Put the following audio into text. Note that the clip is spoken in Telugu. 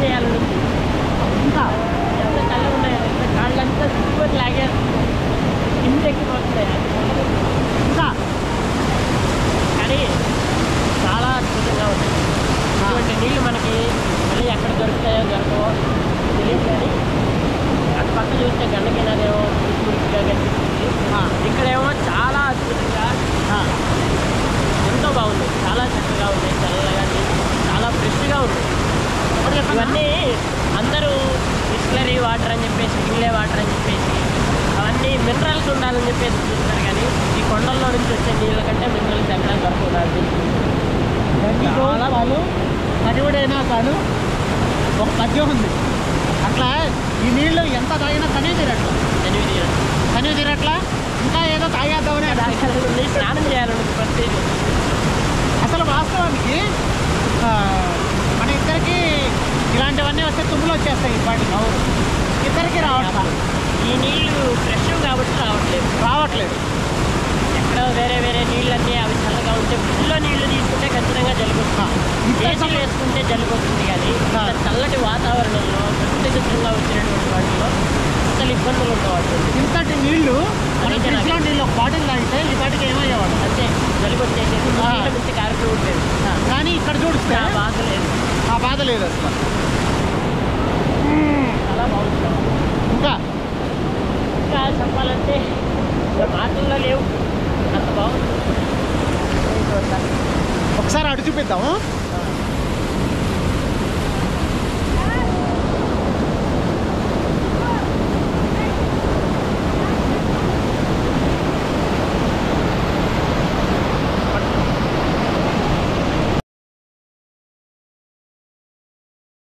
చేయాలని ఇంకా ఎంత చల్లగా ఉన్నాయి కాళ్ళంతా చుట్టుకొని లాగారు కిందెక్కిపోతున్నాయి ఇంకా కానీ చాలా అద్భుతంగా ఉంది. ఇటువంటి నీళ్ళు మనకి మళ్ళీ ఎక్కడ దొరుకుతాయో దొరకవో తెలియదు, కానీ అటు పక్క చూస్తే గండకినారేమో మురికిగా కనిపిస్తుంది. ఇక్కడేమో చాలా అద్భుతంగా ఎంతో బాగుంది, చాలా చక్కగా ఉంది, చల్లగా చాలా ఫ్రెష్గా ఉంది. ఇవన్నీ అందరూ బిస్లరీ వాటర్ అని చెప్పేసి, కిన్లే వాటర్ అని చెప్పేసి, అవన్నీ మినరల్స్ ఉండాలని చెప్పేసి చూస్తారు, కానీ ఈ కొండల్లో నుంచి వచ్చే నీళ్ళ కంటే మినరల్స్ ఎక్కడ దొరకదు. చాలా వాళ్ళు కడివుడైనా కాదు ఒక పద్యం ఉంది అట్లా. ఈ నీళ్ళు ఎంత తాగినా కనీ తీరట్లా, కనీ తీరట్లా. ఇంకా ఏదో తాగేద్దామని ఉంది, స్నానం చేయాలని ప్రతి అసలు వాస్తవానికి మన ఇద్దరికి ఇలాంటివన్నీ వస్తే తుమ్ములు వచ్చేస్తాయి. వాటికి ఇద్దరికి రావట్లేదు. ఈ నీళ్ళు ఫ్రెష్ కాబట్టి రావట్లేదు. ఎక్కడో వేరే వేరే నీళ్ళన్నీ అవి చల్లగా ఉంటే ఫ్రిడ్జ్లో నీళ్లు తీసుకుంటే ఖచ్చితంగా జలుబు వస్తుంది, ఏసీ వేసుకుంటే జలుబు వస్తుంది. కానీ చల్లటి వాతావరణంలో ప్రత్యేకంగా వచ్చినటువంటి వాటిలో అసలు ఇబ్బందులు ఉండవచ్చు. ఇంతటి నీళ్లు ఫ్రిడ్జ్లో నీళ్ళు ఒక బాటిల్ తాగితే ఈ బాటికి ఏమయ్యేవాడు అంతే, జలుబు వచ్చేసేసి నీళ్ళ నుంచి కారుతూ ఉండేది. కానీ ఇక్కడ చూడిస్తే ఆ బాధ లేదు, ఆ బాధ లేదు అసలు. చాలా బాగుంటుంది. ఇంకా ఇంకా చెప్పాలంటే మాటల్లో లేవు, అంత బాగుంది. ఒకసారి అటు చూపిద్దాము.